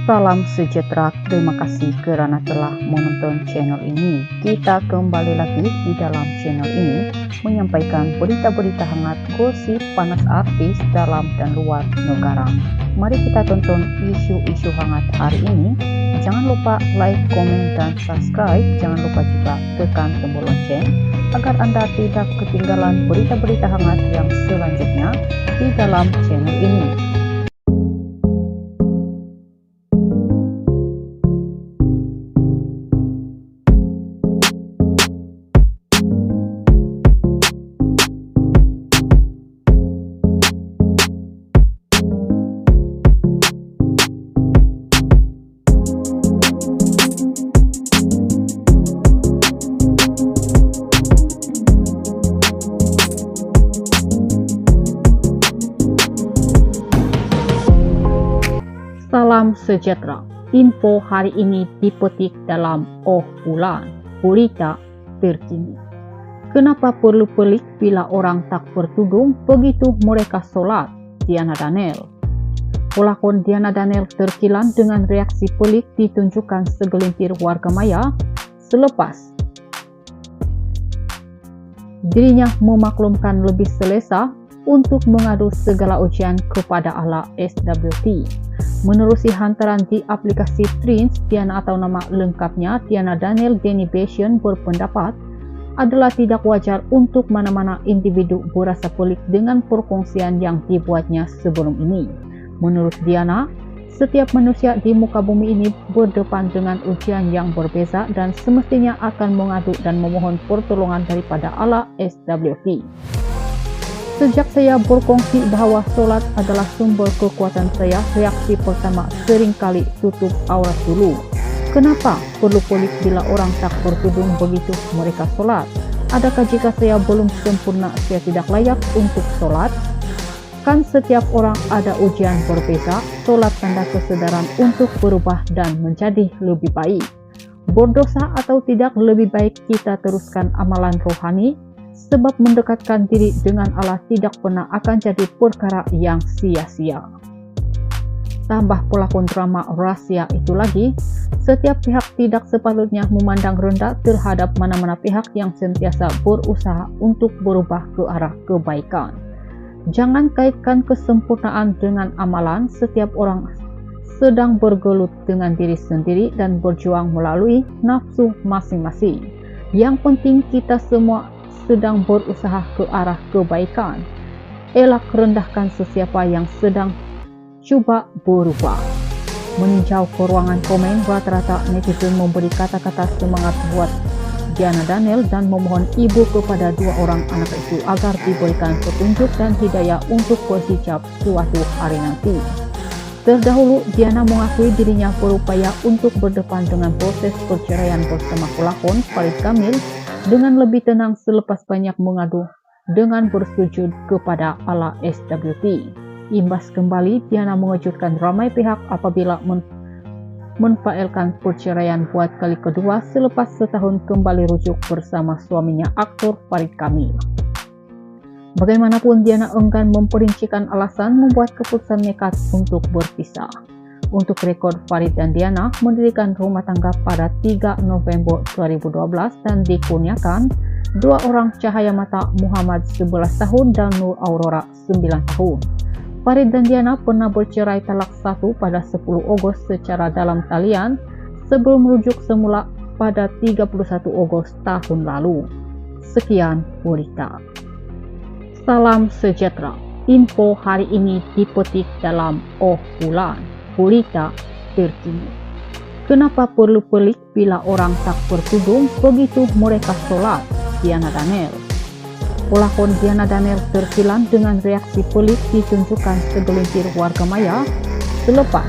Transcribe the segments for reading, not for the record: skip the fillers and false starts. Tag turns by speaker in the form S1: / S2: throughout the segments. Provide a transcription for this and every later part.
S1: Salam sejahtera, terima kasih karena telah menonton channel ini. Kita kembali lagi di dalam channel ini menyampaikan berita-berita hangat, gosip panas artis dalam dan luar negara. Mari kita tonton isu-isu hangat hari ini. Jangan lupa like, komen, dan subscribe. Jangan lupa juga tekan tombol lonceng agar Anda tidak ketinggalan berita-berita hangat yang selanjutnya di dalam channel ini. Salam sejahtera. Info hari ini dipetik dalam Oh Bulan, berita terkini. Kenapa perlu pelik bila orang tak bertudung begitu mereka sholat? Diana Daniel. Pelakon Diana Daniel terkilan dengan reaksi pelik ditunjukkan segelintir warga maya selepas dirinya memaklumkan lebih selesa untuk mengadu segala ujian kepada Allah SWT. Menerusi hantaran di aplikasi Threads, Diana atau nama lengkapnya Diana Daniel Denny Bastion berpendapat adalah tidak wajar untuk mana-mana individu berasa pelik dengan perkongsian yang dibuatnya sebelum ini. Menurut Diana, setiap manusia di muka bumi ini berdepan dengan ujian yang berbeza dan semestinya akan mengadu dan memohon pertolongan daripada Allah SWT. Sejak saya berkongsi bahwa sholat adalah sumber kekuatan saya, reaksi pertama seringkali tutup aurat dulu. Kenapa perlu pelik bila orang tak bertudung begitu mereka sholat? Adakah jika saya belum sempurna saya tidak layak untuk sholat? Kan setiap orang ada ujian berbeza, sholat tanda kesadaran untuk berubah dan menjadi lebih baik. Berdosa atau tidak, lebih baik kita teruskan amalan rohani, sebab mendekatkan diri dengan Allah tidak pernah akan jadi perkara yang sia-sia. Tambah pelakon drama rahasia itu lagi, setiap pihak tidak sepatutnya memandang rendah terhadap mana-mana pihak yang sentiasa berusaha untuk berubah ke arah kebaikan. Jangan kaitkan kesempurnaan dengan amalan. Setiap orang sedang bergelut dengan diri sendiri dan berjuang melalui nafsu masing-masing. Yang penting kita semua sedang berusaha ke arah kebaikan. Elak rendahkan sesiapa yang sedang coba berubah. Meninjau ke ruangan komen, rata-rata netizen memberi kata-kata semangat buat Diana Daniel dan memohon ibu kepada dua orang anak itu agar diberikan petunjuk dan hidayah untuk berhijab suatu hari nanti. Terdahulu, Diana mengakui dirinya berupaya untuk berdepan dengan proses perceraian bersama pelakon Farid Kamil dengan lebih tenang selepas banyak mengadu dengan bersujud kepada Allah SWT. Imbas kembali, Diana mengejutkan ramai pihak apabila menfailkan perceraian buat kali kedua selepas setahun kembali rujuk bersama suaminya aktor Farid Kamil. Bagaimanapun, Diana enggan memperincikan alasan membuat keputusan nekat untuk berpisah. Untuk rekod, Farid dan Diana mendirikan rumah tangga pada 3 November 2012 dan dikurniakan dua orang cahaya mata, Muhammad 11 tahun dan Nur Aurora 9 tahun. Farid dan Diana pernah bercerai talak 1 pada 10 Agustus secara dalam talian sebelum merujuk semula pada 31 Agustus tahun lalu. Sekian berita. Salam sejahtera. Info hari ini dipetik dalam Oh Bulan, berita terkini. Kenapa perlu pelik bila orang tak bertudung begitu mereka sholat? Diana Daniel. Pelakon Diana Daniel terkilan dengan reaksi pelik ditunjukkan segelintir warga maya selepas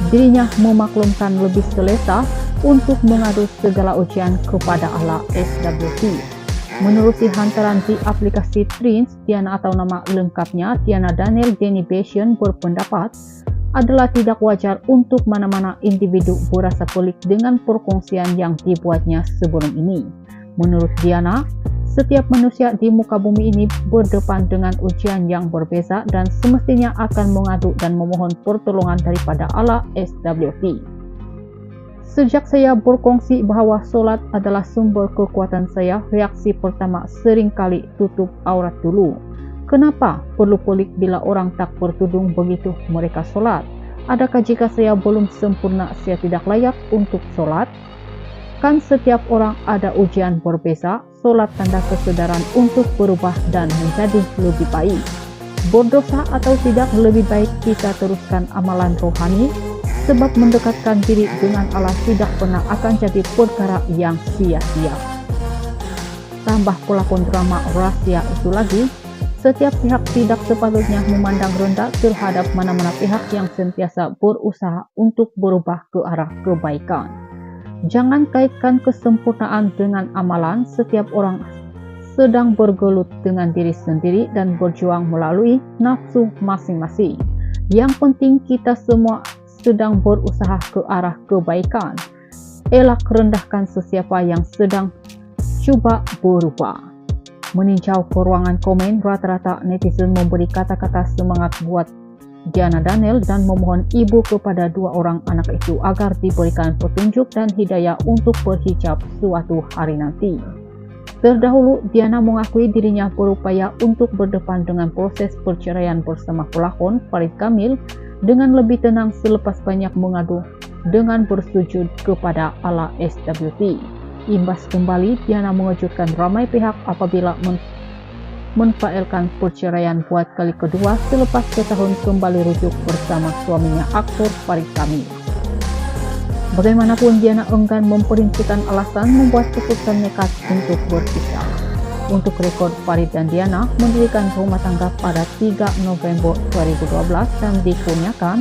S1: dirinya memaklumkan lebih selesa untuk mengadu segala ujian kepada Allah SWT. Menerusi hantaran di aplikasi Threads, Diana atau nama lengkapnya Diana Daniel Denny Bastion berpendapat adalah tidak wajar untuk mana-mana individu berasa pelik dengan perkongsian yang dibuatnya sebelum ini. Menurut Diana, Setiap manusia di muka bumi ini berdepan dengan ujian yang berbeza dan semestinya akan mengadu dan memohon pertolongan daripada Allah SWT. Sejak saya berkongsi bahwa solat adalah sumber kekuatan saya, reaksi pertama seringkali tutup aurat dulu. Kenapa perlu pelik bila orang tak bertudung begitu mereka solat? Adakah jika saya belum sempurna saya tidak layak untuk solat? Kan setiap orang ada ujian berbeza, solat tanda kesedaran untuk berubah dan menjadi lebih baik. Berdosa atau tidak, lebih baik kita teruskan amalan rohani, sebab mendekatkan diri dengan Allah tidak pernah akan jadi perkara yang sia-sia. Tambah pelakon drama rahasia itu lagi, setiap pihak tidak sepatutnya memandang rendah terhadap mana-mana pihak yang sentiasa berusaha untuk berubah ke arah kebaikan. Jangan kaitkan kesempurnaan dengan amalan. Setiap orang sedang bergelut dengan diri sendiri dan berjuang melalui nafsu masing-masing. Yang penting kita semua sedang berusaha ke arah kebaikan. Elak rendahkan sesiapa yang sedang coba berubah. Meninjau ke ruangan komen, rata-rata netizen memberi kata-kata semangat buat Diana Daniel dan memohon ibu kepada dua orang anak itu agar diberikan petunjuk dan hidayah untuk berhijab suatu hari nanti. Terdahulu, Diana mengakui dirinya berupaya untuk berdepan dengan proses perceraian bersama pelakon Farid Kamil dengan lebih tenang selepas banyak mengadu dengan bersujud kepada Allah SWT. Imbas kembali, Diana mengejutkan ramai pihak apabila menfailkan perceraian buat kali kedua selepas setahun kembali rujuk bersama suaminya aktor Farid Kamil. Bagaimanapun, Diana enggan memperincikan alasan membuat keputusan nekat untuk berpisah. Untuk rekod, Farid dan Diana mendirikan rumah tangga pada 3 November 2012 dan dikurniakan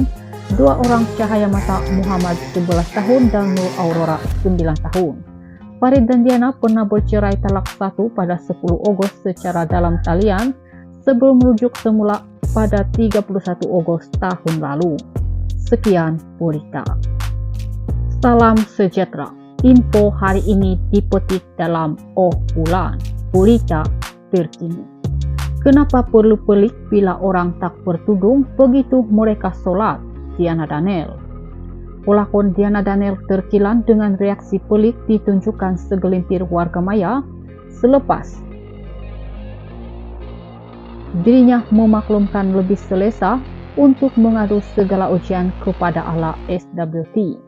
S1: dua orang cahaya mata, Muhammad 11 tahun dan Nur Aurora 9 tahun. Farid dan Diana pernah bercerai talak 1 pada 10 Agustus secara dalam talian sebelum merujuk semula pada 31 Agustus tahun lalu. Sekian berita. Salam sejahtera. Info hari ini dipetik dalam Oh Bulan, berita terkini. Kenapa perlu pelik bila orang tak bertudung begitu mereka solat? Diana Daniel. Pelakon Diana Daniel terkilan dengan reaksi pelik ditunjukkan segelintir warga maya selepas dirinya memaklumkan lebih selesa untuk mengadu segala ujian kepada Allah SWT.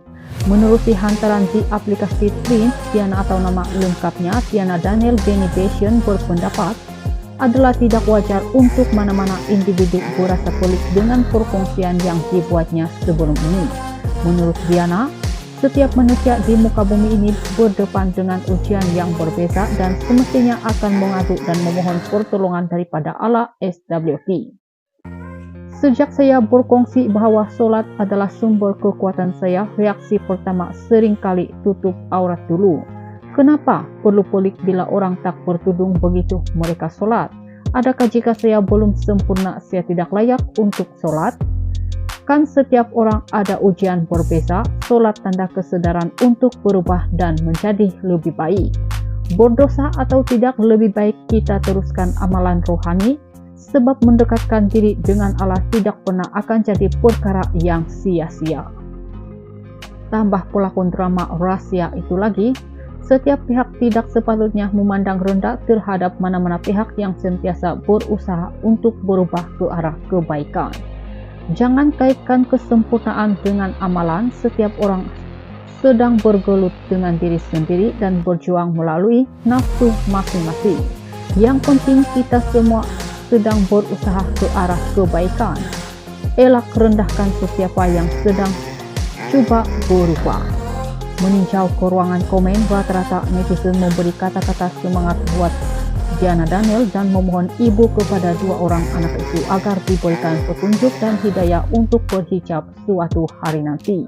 S1: Menerusi hantaran di aplikasi Prince, Diana atau nama lengkapnya Diana Daniel Benny Bastion berpendapat adalah tidak wajar untuk mana-mana individu berasa pelik dengan perkongsian yang dibuatnya sebelum ini. Menurut Diana, setiap manusia di muka bumi ini berdepan dengan ujian yang berbeza dan semestinya akan mengadu dan memohon pertolongan daripada Allah SWT. Sejak saya berkongsi bahwa solat adalah sumber kekuatan saya, reaksi pertama seringkali tutup aurat dulu. Kenapa perlu pelik bila orang tak bertudung begitu mereka solat? Adakah jika saya belum sempurna saya tidak layak untuk solat? Kan setiap orang ada ujian berbeza, solat tanda kesedaran untuk berubah dan menjadi lebih baik. Berdosa atau tidak, lebih baik kita teruskan amalan rohani, sebab mendekatkan diri dengan Allah tidak pernah akan jadi perkara yang sia-sia. Tambah pelakon drama rahasia itu lagi, setiap pihak tidak sepatutnya memandang rendah terhadap mana-mana pihak yang sentiasa berusaha untuk berubah ke arah kebaikan. Jangan kaitkan kesempurnaan dengan amalan. Setiap orang sedang bergelut dengan diri sendiri dan berjuang melalui nafsu masing-masing. Yang penting kita semua sedang berusaha ke arah kebaikan. Elak rendahkan sesiapa yang sedang coba berubah. Meninjau ke ruangan komen, rata-rata netizen memberi kata-kata semangat buat Diana Daniel dan memohon ibu kepada dua orang anak itu agar diberikan petunjuk dan hidayah untuk berhijab suatu hari nanti.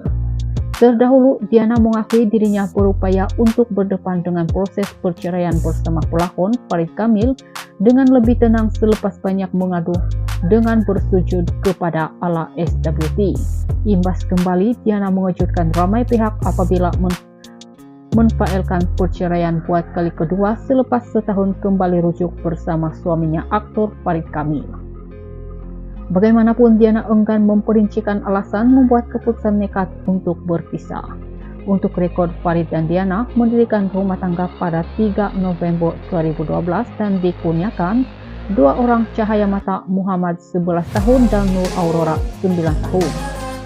S1: Terdahulu, Diana mengakui dirinya berupaya untuk berdepan dengan proses perceraian bersama pelakon Farid Kamil dengan lebih tenang selepas banyak mengadu dengan bersujud kepada Allah SWT. Imbas kembali, Diana mengejutkan ramai pihak apabila menfailkan perceraian buat kali kedua selepas setahun kembali rujuk bersama suaminya aktor Farid Kamil. Bagaimanapun, Diana enggan memperincikan alasan membuat keputusan nekat untuk berpisah. Untuk rekod, Farid dan Diana mendirikan rumah tangga pada 3 November 2012 dan dikurniakan 2 orang cahaya mata, Muhammad 11 tahun dan Nur Aurora 9 tahun.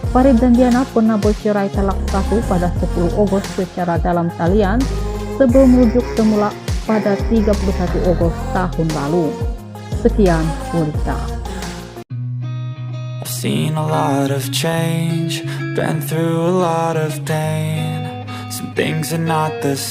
S1: Farid dan Diana pernah bercerai talak 1 pada 10 Agustus secara dalam talian sebelum merujuk semula pada 31 Agustus tahun lalu. Sekian berita.
S2: I've seen a lot of change, been through a lot of pain. Some things are not the same.